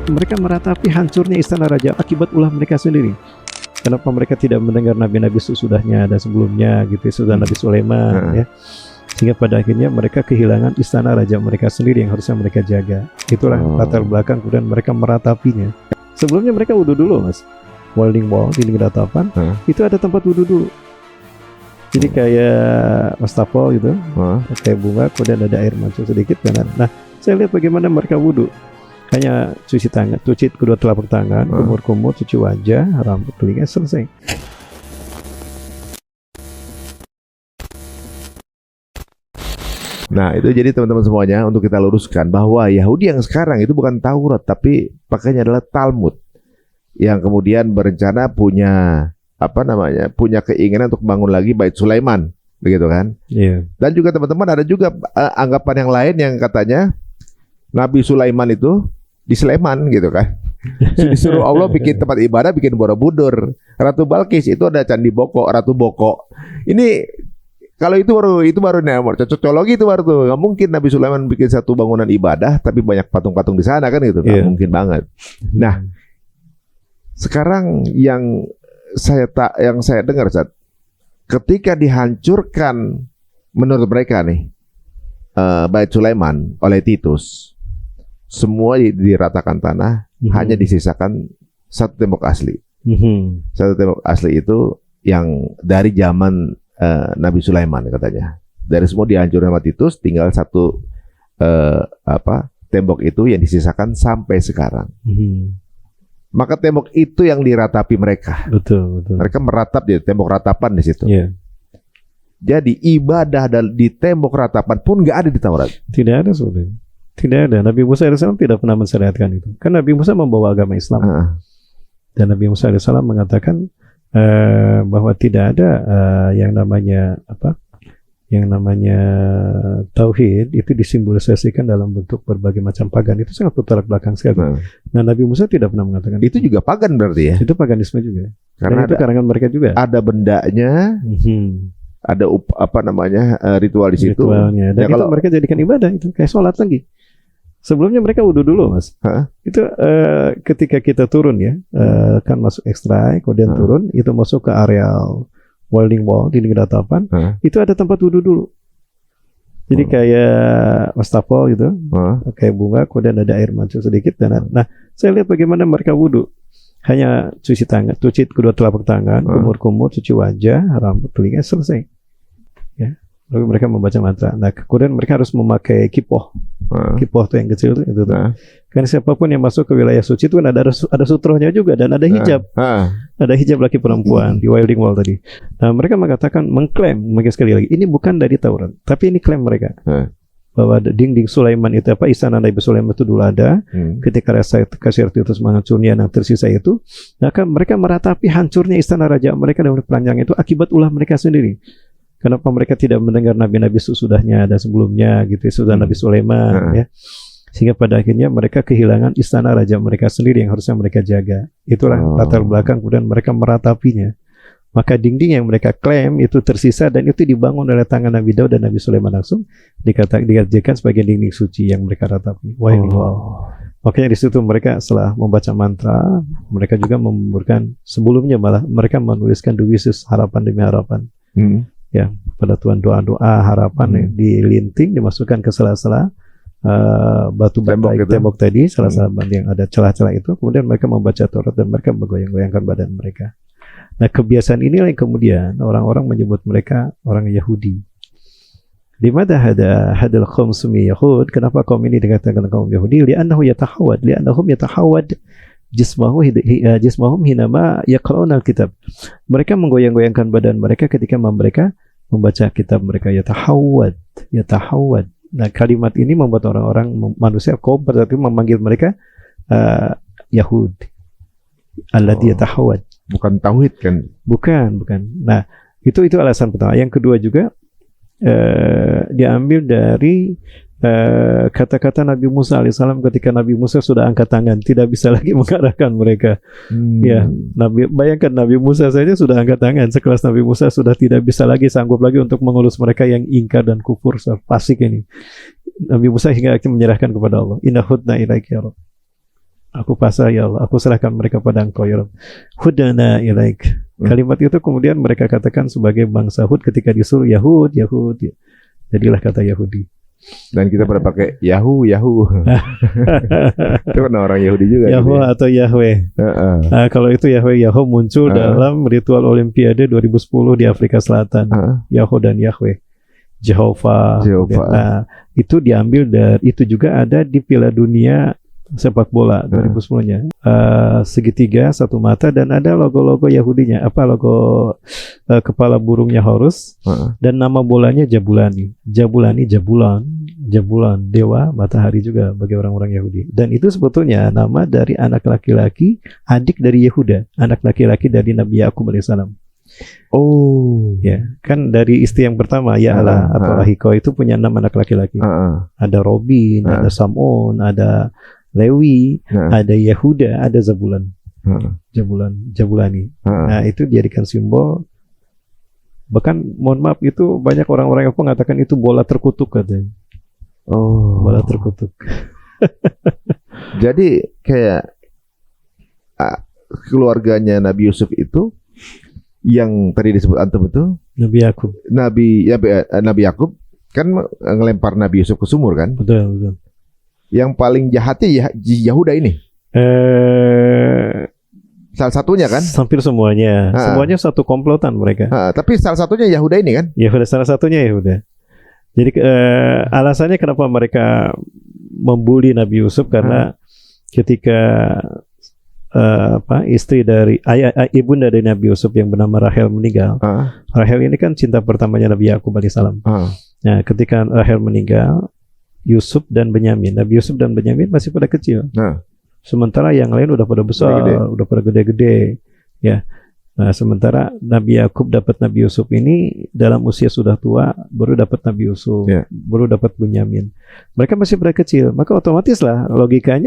mereka meratapi hancurnya istana raja akibat ulah mereka sendiri. Kenapa mereka tidak mendengar nabi-nabi sesudahnya dan sebelumnya gitu, sudah Nabi Sulaiman ya. Sehingga pada akhirnya mereka kehilangan istana raja mereka sendiri yang harusnya mereka jaga. Itulah latar belakang kemudian mereka meratapinya. Sebelumnya mereka wudhu dulu, Mas. Wailing wall, dinding ratapan, itu ada tempat wudhu dulu. Jadi kayak wastafel gitu, kayak bunga, kemudian ada air mancur sedikit kanan. Nah, saya lihat bagaimana mereka wudhu. Hanya cuci tangan, cuci kedua telapak tangan, kumur-kumur, cuci wajah, rambut, telinga, selesai. Nah, itu jadi teman-teman semuanya untuk kita luruskan bahwa Yahudi yang sekarang itu bukan Taurat, tapi pakainya adalah Talmud, yang kemudian berencana punya punya keinginan untuk bangun lagi Bait Sulaiman, begitu kan? Iya. Dan juga teman-teman ada juga anggapan yang lain yang katanya Nabi Sulaiman itu di Sleman gitu kan. Disuruh Allah bikin tempat ibadah, bikin Borobudur. Ratu Balkis itu ada Candi Boko, Ratu Boko. Ini kalau itu baru cocokologi itu baru tuh. Nggak mungkin Nabi Sulaiman bikin satu bangunan ibadah tapi banyak patung-patung di sana kan gitu. Nggak mungkin banget. Nah, sekarang yang saya dengar Ustaz, ketika dihancurkan menurut mereka nih Bait Sulaiman oleh Titus, semua diratakan tanah, hanya disisakan satu tembok asli. Satu tembok asli itu yang dari zaman Nabi Sulaiman katanya. Dari semua dihancurkan sama Titus, tinggal satu tembok itu yang disisakan sampai sekarang. Maka tembok itu yang diratapi mereka. Betul. Mereka meratap di tembok ratapan di situ. Yeah. Jadi ibadah di tembok ratapan pun nggak ada di Taurat. Tidak ada sebenarnya. Tidak ada. Nabi Musa AS tidak pernah mensyariatkan itu. Kan Nabi Musa membawa agama Islam. Dan Nabi Musa AS mengatakan bahwa tidak ada yang namanya tauhid itu disimbolisasikan dalam bentuk berbagai macam pagan. Itu sangat bertolak belakang sekali. Nah, Nabi Musa tidak pernah mengatakan itu juga pagan berarti ya. Itu paganisme juga. Karena itu karangan mereka juga. Ada bendanya. Ada ritual di situ. Ritualnya. Dan ya, kalau mereka jadikan ibadah itu kayak sholat lagi. Sebelumnya mereka wudhu dulu, Mas. Itu ketika kita turun ya, kan masuk ekstrak, kemudian turun, itu masuk ke areal wailing wall, dinding ratapan, itu ada tempat wudhu dulu. Jadi kayak wastafel gitu, kayak bunga, kemudian ada air mancur sedikit. Nah, saya lihat bagaimana mereka wudhu. Hanya cuci tangan, cuci kedua telapak tangan, kumur-kumur, cuci wajah, rambut, telinga, selesai. Ya. Lalu mereka membaca mantra. Nah, kemudian mereka harus memakai kipoh. Kipoh itu yang kecil itu. Karena siapapun yang masuk ke wilayah suci itu kan ada sutrohnya juga dan ada hijab. Ada hijab laki perempuan di wailing wall tadi. Nah, mereka mengklaim sekali lagi ini bukan dari Taurat, tapi ini klaim mereka. Bahwa dinding Sulaiman itu istana Nabi Sulaiman itu dulu ada. Ketika Raja Titus menghancurnya yang tersisa itu, maka mereka meratapi hancurnya istana raja mereka dan peranjang itu akibat ulah mereka sendiri. Kenapa mereka tidak mendengar nabi-nabi sesudahnya dan sebelumnya gitu, sudah Nabi Sulaiman ya. Sehingga pada akhirnya mereka kehilangan istana raja mereka sendiri yang harusnya mereka jaga. Itulah latar belakang kemudian mereka meratapinya. Maka dinding yang mereka klaim itu tersisa dan itu dibangun oleh tangan Nabi Daud dan Nabi Sulaiman langsung dikatakan sebagai dinding suci yang mereka ratapi. Wow. Makanya di situ mereka setelah membaca mantra, mereka juga memberikan sebelumnya malah mereka menuliskan wishes harapan demi harapan. Ya, pada Tuhan doa-doa harapan dilinting, dimasukkan ke sela-sela batu tembok tadi, sela-sela yang ada celah-celah itu. Kemudian mereka membaca Taurat dan mereka menggoyang-goyangkan badan mereka. Nah, kebiasaan inilah yang kemudian orang-orang menyebut mereka orang Yahudi. Di mana hadal qaum sumi Yahud? Kenapa kaum ini dikatakan kaum Yahudi? Li'annahum yatahawad jismahum hinama yaqra'una al-kitab. Mereka menggoyang-goyangkan badan mereka ketika mereka membaca kitab mereka. Yatahawad. Nah, kalimat ini membuat orang-orang manusia kaum berarti memanggil mereka Yahud. Alladhi yatahawad. Bukan tauhid kan? Bukan. Nah, itu alasan pertama. Yang kedua juga diambil dari kata-kata Nabi Musa alaihissalam ketika Nabi Musa sudah angkat tangan, tidak bisa lagi mengarahkan mereka. Ya, bayangkan Nabi Musa saja sudah angkat tangan, sekelas Nabi Musa sudah tidak bisa lagi, sanggup lagi untuk mengurus mereka yang ingkar dan kufur fasik ini. Nabi Musa hingga akhirnya menyerahkan kepada Allah. Inna hudna ilaika ya Rabb. Aku pasrah ya Allah, aku serahkan mereka pada Engkau ya Rabb. Hudana ilaik. Kalimat itu kemudian mereka katakan sebagai bangsa Hud ketika disuruh Yahud. Jadilah kata Yahudi. Dan kita pada pakai Yahoo. Itu kan orang Yahudi juga. Yahweh gitu ya. atau Yahweh. Kalau itu Yahweh muncul dalam ritual Olimpiade 2010 di Afrika Selatan. Yahweh dan Yahweh. Jehovah. Nah, itu diambil dari, itu juga ada di Piala Dunia sepak bola 2010-nya. Segitiga, satu mata, dan ada logo-logo Yahudinya. Logo kepala burungnya Horus, dan nama bolanya Jabulani, Jabulan, dewa matahari juga bagi orang-orang Yahudi. Dan itu sebetulnya nama dari anak laki-laki, adik dari Yehuda, anak laki-laki dari Nabi Yakub alaihissalam. Oh, ya, kan dari istri yang pertama Ya'la atau Lahiko itu punya 6 anak laki-laki. Ada Robin, ada Samon, ada Lewi, ada Yehuda, ada Zabulan, Jabulani. Nah, itu dijadikan simbol. Bahkan, mohon maaf, itu banyak orang-orang yang mengatakan itu bola terkutuk katanya. Oh, bola terkutuk. Jadi kayak keluarganya Nabi Yusuf itu yang tadi disebut antum itu Nabi Yakub kan ngelempar Nabi Yusuf ke sumur kan? Betul. Yang paling jahatnya Yahuda ini. Salah satunya kan? Hampir semuanya. Semuanya satu komplotan mereka. Tapi salah satunya Yahuda ini kan? Yahuda, salah satunya Yahuda. Jadi alasannya kenapa mereka membuli Nabi Yusuf karena ketika istri dari ibunda dari Nabi Yusuf yang bernama Rahel meninggal. Rahel ini kan cinta pertamanya Nabi Yakub alaihissalam. Nah, ketika Rahel meninggal, Yusuf dan Benyamin, Nabi Yusuf dan Benyamin masih pada kecil. Sementara yang lain udah pada besar, udah pada gede-gede, ya. Nah, sementara Nabi Yakub dapat Nabi Yusuf ini dalam usia sudah tua, baru dapat Nabi Yusuf, baru dapat Benyamin. Mereka masih pada kecil, maka otomatis lah logika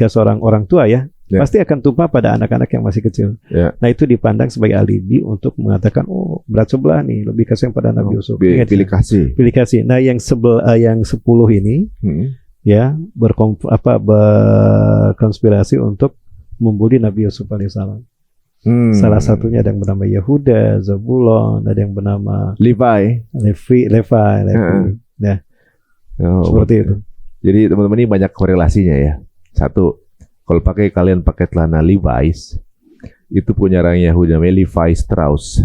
seorang orang tua ya, pasti akan tumpah pada anak-anak yang masih kecil. Nah, itu dipandang sebagai alibi untuk mengatakan, oh, berat sebelah nih, lebih kasih pada Nabi Yusuf. Pilih kasih. Nah, yang 10 ini ya berkonspirasi untuk membuli Nabi Yusuf alaihissalam. Salah satunya ada yang bernama Yehuda, Zabulon, ada yang bernama Levi. Nah, seperti itu. Jadi teman-teman ini banyak korelasinya ya. Satu, kalau kalian pakai celana Levi's, itu punya orang Yahudi namanya Levi Strauss.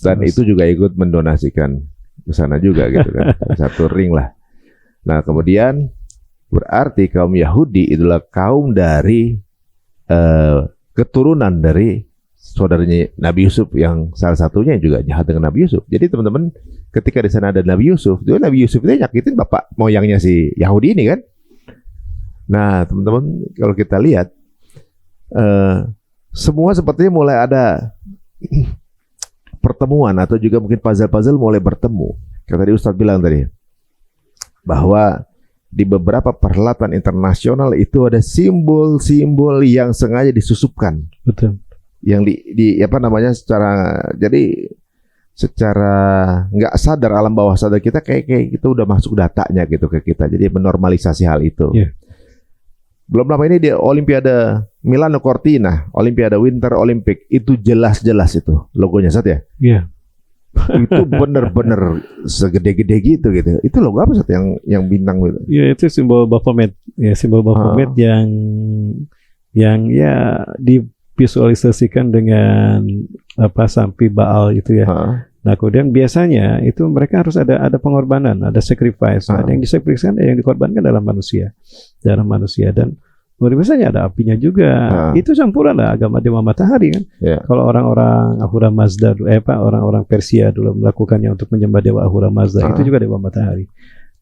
Dan itu juga ikut mendonasikan ke sana juga gitu kan. Satu ring lah. Nah, kemudian berarti kaum Yahudi itulah kaum dari keturunan dari saudaranya Nabi Yusuf yang salah satunya juga jahat dengan Nabi Yusuf. Jadi teman-teman, ketika di sana ada Nabi Yusuf itu nyakitin bapak moyangnya si Yahudi ini kan. Nah, teman-teman, kalau kita lihat semua sepertinya mulai ada pertemuan atau juga mungkin puzzle-puzzle mulai bertemu. Kayak tadi Ustadz bilang tadi bahwa di beberapa perhelatan internasional itu ada simbol-simbol yang sengaja disusupkan. Betul. Yang secara nggak sadar, alam bawah sadar kita kayak itu udah masuk datanya gitu ke kita. Jadi menormalisasi hal itu. Belum lama ini di Olimpiade Milano Cortina, Olimpiade Winter Olympic, itu jelas-jelas itu logonya Sat ya. Itu bener-bener segede-gede gitu. Itu logo apa Sat yang bintang gitu? Iya, itu simbol Baphomet. Ya, simbol Baphomet yang ya divisualisasikan dengan sampai Baal itu ya. Nah, kemudian biasanya itu mereka harus ada pengorbanan, ada sacrifice. Ada yang disacrifice, ada yang dikorbankan dalam manusia. Dan biasanya ada apinya juga. Itu campuran lah agama dewa matahari kan. Kalau orang-orang Ahura Mazda, orang-orang Persia dulu melakukannya untuk menyembah dewa Ahura Mazda, itu juga dewa matahari.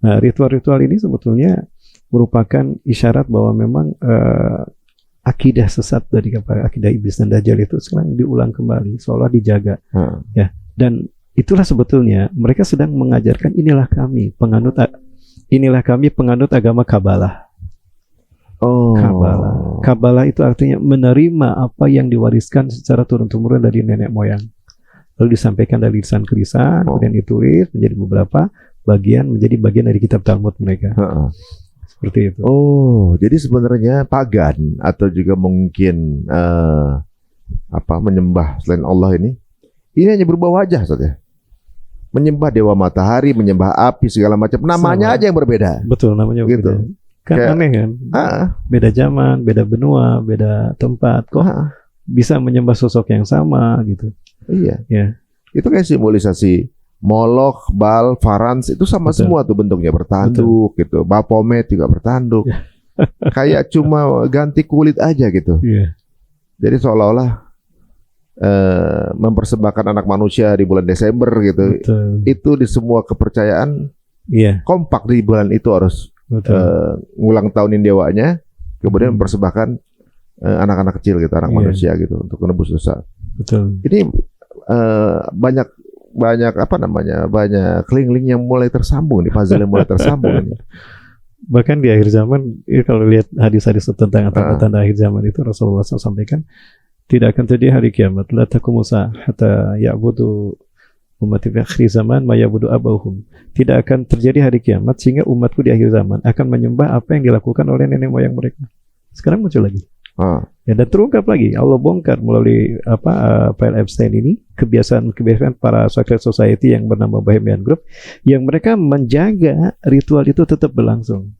Nah, ritual-ritual ini sebetulnya merupakan isyarat bahwa memang akidah sesat dari akidah iblis dan dajjal itu sekarang diulang kembali, seolah dijaga. Ya, dan itulah sebetulnya mereka sedang mengajarkan inilah kami penganut agama Kabalah. Kabalah itu artinya menerima apa yang diwariskan secara turun-temurun dari nenek moyang, lalu disampaikan dari lisan ke lisan, kemudian ditulis menjadi beberapa bagian, menjadi bagian dari kitab Talmud mereka. seperti itu. Oh, jadi sebenarnya pagan atau juga mungkin menyembah selain Allah ini hanya berubah wajah saja. Menyembah dewa matahari, menyembah api segala macam. Namanya Sama. aja yang berbeda. Betul, namanya Gitu. berbeda. Kan Kayak- aneh kan? Beda zaman, beda benua, beda tempat. Kok bisa menyembah sosok yang sama gitu? Iya. Ya. Itu kayak simbolisasi Moloch, Baal, Farans itu sama Betul. semua tuh bentuknya bertanduk gitu. Baphomet juga bertanduk. Kayak cuma ganti kulit aja gitu. Iya. Jadi seolah-olah mempersembahkan anak manusia di bulan Desember gitu. Betul. Itu di semua kepercayaan Iya, kompak di bulan itu harus betul. ngulang tahunin dewanya, kemudian mempersembahkan anak-anak kecil gitu, anak Iya. manusia gitu untuk menebus dosa. Betul. Ini banyak banyak link-link yang mulai tersambung nih, puzzle yang mulai tersambung ini. Bahkan di akhir zaman, kalau lihat hadis-hadis tentang tanda-tanda akhir zaman itu Rasulullah SAW sampaikan tidak akan terjadi hari kiamat. La taqumu sa'ah hatta ya'budu ummati fi akhir zaman ma ya'budu abahum. Tidak akan terjadi hari kiamat sehingga umatku di akhir zaman akan menyembah apa yang dilakukan oleh nenek moyang mereka. Sekarang muncul lagi. Ya, dan terungkap lagi, Allah bongkar melalui file Epstein ini kebiasaan para secret society yang bernama Bohemian Group yang mereka menjaga ritual itu tetap berlangsung.